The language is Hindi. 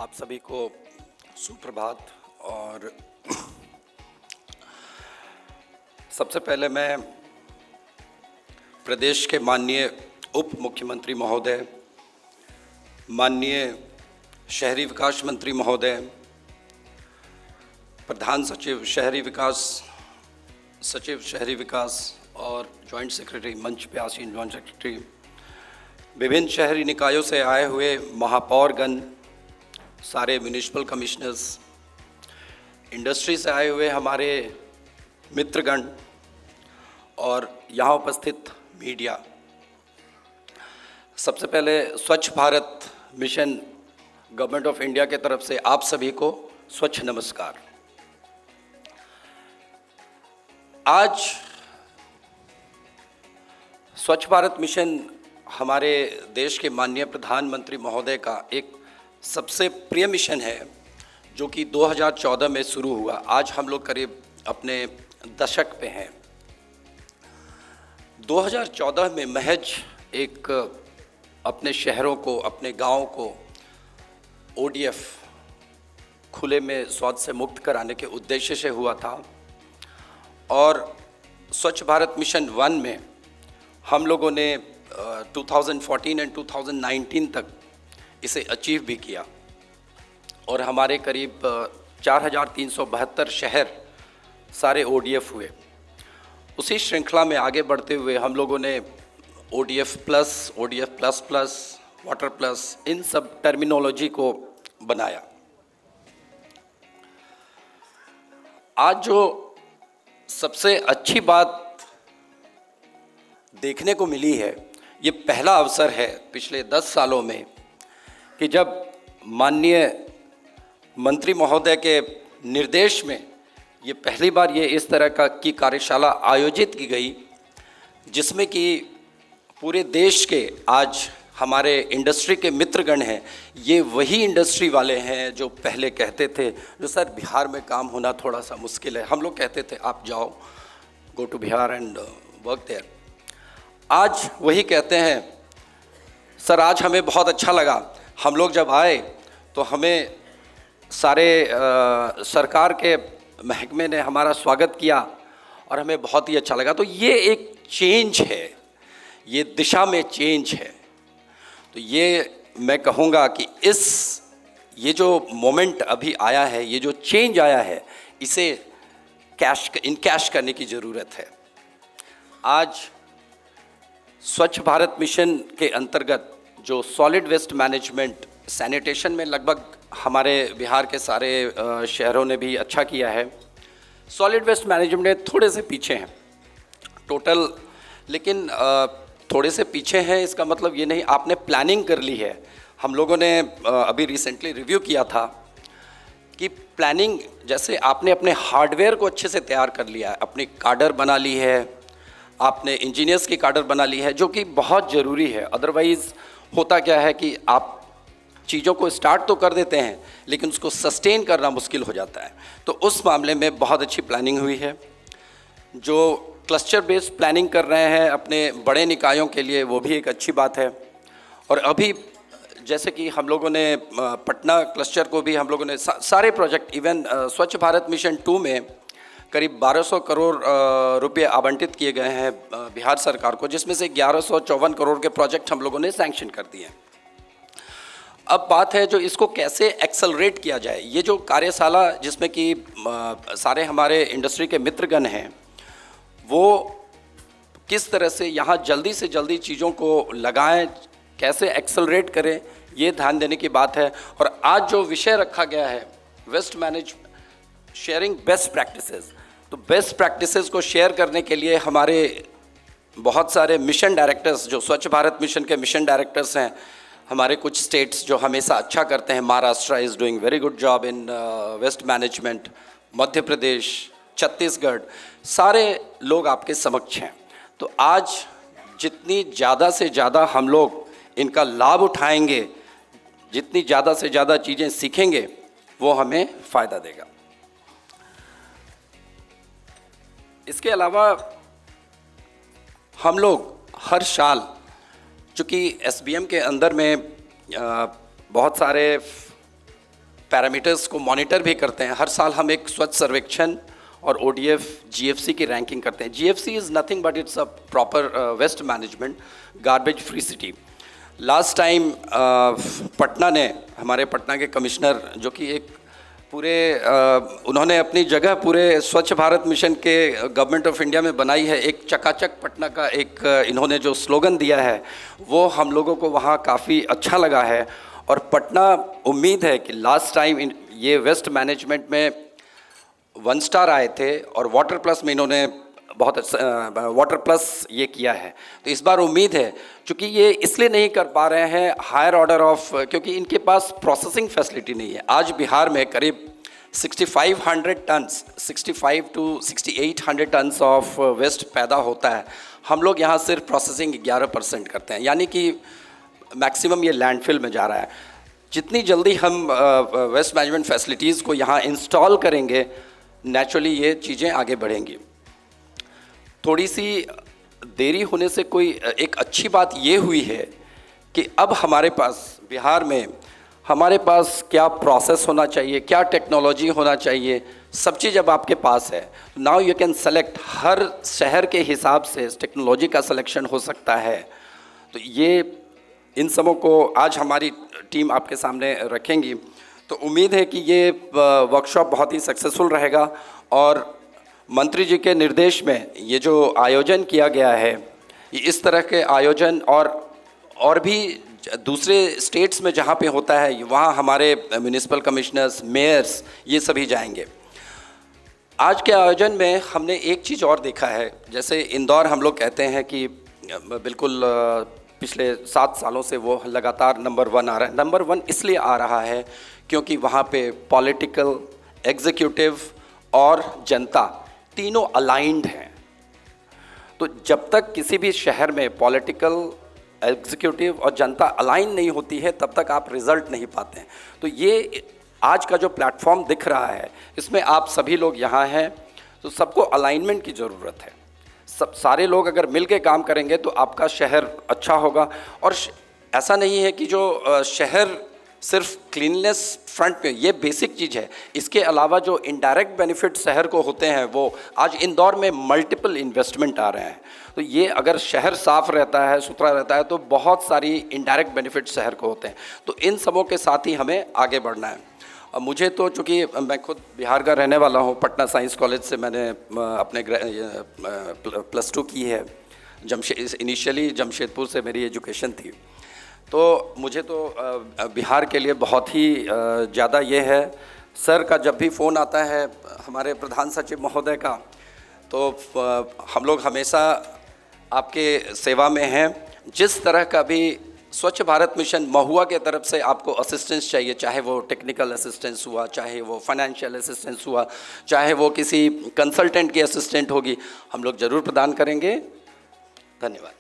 आप सभी को सुप्रभात। और सबसे पहले मैं प्रदेश के माननीय उप मुख्यमंत्री महोदय, माननीय शहरी विकास मंत्री महोदय, प्रधान सचिव शहरी विकास, सचिव शहरी विकास और जॉइंट सेक्रेटरी, मंच पे आसीन जॉइंट सेक्रेटरी, विभिन्न शहरी निकायों से आए हुए महापौरगण, सारे म्यूनिसिपल कमिश्नर्स, इंडस्ट्री से आए हुए हमारे मित्रगण और यहाँ उपस्थित मीडिया। सबसे पहले स्वच्छ Bharat mission government of India के तरफ से आप सभी को स्वच्छ नमस्कार। आज स्वच्छ भारत मिशन हमारे देश के माननीय प्रधानमंत्री महोदय का एक सबसे प्रिय मिशन है, जो कि 2014 में शुरू हुआ। आज हम लोग करीब अपने दशक पे हैं। 2014 में महज एक अपने शहरों को, अपने गाँव को ODF खुले में शौच से मुक्त कराने के उद्देश्य से हुआ था। और स्वच्छ भारत मिशन 1 में हम लोगों ने 2014 एंड 2019 तक इसे अचीव भी किया और हमारे करीब 4,372 शहर सारे ODF हुए। उसी श्रृंखला में आगे बढ़ते हुए हम लोगों ने ODF plus, ODF plus plus, water plus, इन सब टर्मिनोलॉजी को बनाया। आज जो सबसे अच्छी बात देखने को मिली है, ये पहला अवसर है पिछले 10 सालों में कि जब माननीय मंत्री महोदय के निर्देश में ये पहली बार ये इस तरह की कार्यशाला आयोजित की गई, जिसमें कि पूरे देश के आज हमारे इंडस्ट्री के मित्रगण हैं। ये वही इंडस्ट्री वाले हैं जो पहले कहते थे जो सर बिहार में काम होना थोड़ा सा मुश्किल है। हम लोग कहते थे आप जाओ, go to Bihar and work there. आज वही कहते हैं सर आज हमें बहुत अच्छा लगा, हम लोग जब आए तो हमें सारे सरकार के महकमे ने हमारा स्वागत किया और हमें बहुत ही अच्छा लगा। तो ये एक चेंज है, ये दिशा में चेंज है। तो ये मैं कहूँगा कि ये जो मोमेंट अभी आया है, ये जो चेंज आया है, इसे इनकैश करने की ज़रूरत है। आज स्वच्छ भारत मिशन के अंतर्गत जो सॉलिड वेस्ट मैनेजमेंट, सैनिटेशन में लगभग हमारे बिहार के सारे शहरों ने भी अच्छा किया है। सॉलिड वेस्ट मैनेजमेंट में थोड़े से पीछे हैं टोटल, लेकिन थोड़े से पीछे हैं इसका मतलब ये नहीं आपने प्लानिंग कर ली है। हम लोगों ने अभी रिसेंटली रिव्यू किया था कि प्लानिंग जैसे आपने अपने हार्डवेयर को अच्छे से तैयार कर लिया है, अपनी काडर बना ली है, आपने इंजीनियर्स की काडर बना ली है, जो कि बहुत ज़रूरी है। अदरवाइज़ होता क्या है कि आप चीज़ों को स्टार्ट तो कर देते हैं लेकिन उसको सस्टेन करना मुश्किल हो जाता है। तो उस मामले में बहुत अच्छी प्लानिंग हुई है। जो क्लस्टर बेस्ड प्लानिंग कर रहे हैं अपने बड़े निकायों के लिए, वो भी एक अच्छी बात है। और अभी जैसे कि हम लोगों ने पटना क्लस्टर को भी हम लोगों ने सारे प्रोजेक्ट, इवन स्वच्छ भारत मिशन 2 में करीब 1200 करोड़ रुपए आवंटित किए गए हैं बिहार सरकार को, जिसमें से 1154 करोड़ के प्रोजेक्ट हम लोगों ने सैंक्शन कर दिए हैं। अब बात है जो इसको कैसे एक्सेलरेट किया जाए। ये जो कार्यशाला जिसमें कि सारे हमारे इंडस्ट्री के मित्रगण हैं, वो किस तरह से यहाँ जल्दी से जल्दी चीज़ों को लगाएं, कैसे एक्सेलरेट करें, ये ध्यान देने की बात है। और आज जो विषय रखा गया है waste management, sharing best practices, तो बेस्ट प्रैक्टिसेस को शेयर करने के लिए हमारे बहुत सारे मिशन डायरेक्टर्स, जो स्वच्छ भारत मिशन के मिशन डायरेक्टर्स हैं, हमारे कुछ स्टेट्स जो हमेशा अच्छा करते हैं, Maharashtra is doing very good job in waste management, Madhya Pradesh, Chhattisgarh, सारे लोग आपके समक्ष हैं। तो आज जितनी ज़्यादा से ज़्यादा हम लोग इनका लाभ उठाएंगे, जितनी ज़्यादा से ज़्यादा चीज़ें सीखेंगे, वो हमें फ़ायदा देगा। इसके अलावा हम लोग हर साल, चूँकि SBM के अंदर में बहुत सारे पैरामीटर्स को मॉनिटर भी करते हैं। हर साल हम एक स्वच्छ सर्वेक्षण और ODF GFC की रैंकिंग करते हैं। GFC is nothing but it's a proper waste management garbage free city. Last time Patna ने, हमारे पटना के कमिश्नर जो कि एक पूरे उन्होंने अपनी जगह पूरे स्वच्छ भारत मिशन के गवर्नमेंट ऑफ इंडिया में बनाई है। एक चकाचक पटना का एक इन्होंने जो स्लोगन दिया है वो हम लोगों को वहाँ काफ़ी अच्छा लगा है। और पटना, उम्मीद है कि लास्ट टाइम ये वेस्ट मैनेजमेंट में 1 स्टार आए थे और वाटर प्लस में इन्होंने बहुत वाटर प्लस ये किया है। तो इस बार उम्मीद है, चूँकि ये इसलिए नहीं कर पा रहे हैं हायर ऑर्डर ऑफ, क्योंकि इनके पास प्रोसेसिंग फैसिलिटी नहीं है। आज बिहार में करीब 6500 tons 65 to 6800 tons of waste पैदा होता है। हम लोग यहाँ सिर्फ प्रोसेसिंग 11% करते हैं, यानी कि मैक्सिमम ये लैंडफिल में जा रहा है। जितनी जल्दी हम वेस्ट मैनेजमेंट फैसिलिटीज़ को यहाँ इंस्टॉल करेंगे, नेचुरली ये चीज़ें आगे बढ़ेंगी। थोड़ी सी देरी होने से कोई एक अच्छी बात ये हुई है कि अब हमारे पास बिहार में हमारे पास क्या प्रोसेस होना चाहिए, क्या टेक्नोलॉजी होना चाहिए, सब चीज़ अब आपके पास है। नाउ यू कैन सेलेक्ट, हर शहर के हिसाब से टेक्नोलॉजी का सिलेक्शन हो सकता है। तो ये इन सबों को आज हमारी टीम आपके सामने रखेंगी। तो उम्मीद है कि ये वर्कशॉप बहुत ही सक्सेसफुल रहेगा और मंत्री जी के निर्देश में ये जो आयोजन किया गया है, ये इस तरह के आयोजन और भी दूसरे स्टेट्स में जहाँ पे होता है वहाँ हमारे म्यूनिसिपल कमिश्नर्स, मेयर्स, ये सभी जाएंगे। आज के आयोजन में हमने एक चीज़ और देखा है, जैसे इंदौर हम लोग कहते हैं कि बिल्कुल पिछले 7 सालों से वो लगातार नंबर 1 आ रहा है। नंबर 1 इसलिए आ रहा है क्योंकि वहाँ पे पॉलिटिकल, एग्जीक्यूटिव और जनता तीनों अलाइंड हैं। तो जब तक किसी भी शहर में पॉलिटिकल, एग्जीक्यूटिव और जनता अलाइन नहीं होती है, तब तक आप रिजल्ट नहीं पाते हैं। तो ये आज का जो प्लेटफॉर्म दिख रहा है, इसमें आप सभी लोग यहाँ हैं, तो सबको अलाइनमेंट की ज़रूरत है। सारे लोग अगर मिल के काम करेंगे तो आपका शहर अच्छा होगा। और ऐसा नहीं है कि जो शहर सिर्फ क्लीननेस फ्रंट पे, ये बेसिक चीज़ है। इसके अलावा जो इनडायरेक्ट बेनिफिट शहर को होते हैं, वो आज इंदौर में मल्टीपल इन्वेस्टमेंट आ रहे हैं। तो ये अगर शहर साफ़ रहता है, सुथरा रहता है, तो बहुत सारी इनडायरेक्ट बेनिफिट शहर को होते हैं। तो इन सबों के साथ ही हमें आगे बढ़ना है। मुझे तो, चूँकि मैं खुद बिहार का रहने वाला हूँ, पटना साइंस कॉलेज से मैंने अपने +2 की है। इनिशियली जमशेदपुर से मेरी एजुकेशन थी। तो मुझे तो बिहार के लिए बहुत ही ज़्यादा ये है, सर का जब भी फ़ोन आता है हमारे प्रधान सचिव महोदय का, तो हम लोग हमेशा आपके सेवा में हैं। जिस तरह का भी स्वच्छ भारत मिशन महुआ के तरफ से आपको असिस्टेंस चाहिए, चाहे वो टेक्निकल असिस्टेंस हुआ, चाहे वो फाइनेंशियल असिस्टेंस हुआ, चाहे वो किसी कंसल्टेंट की असिस्टेंट होगी, हम लोग ज़रूर प्रदान करेंगे। धन्यवाद।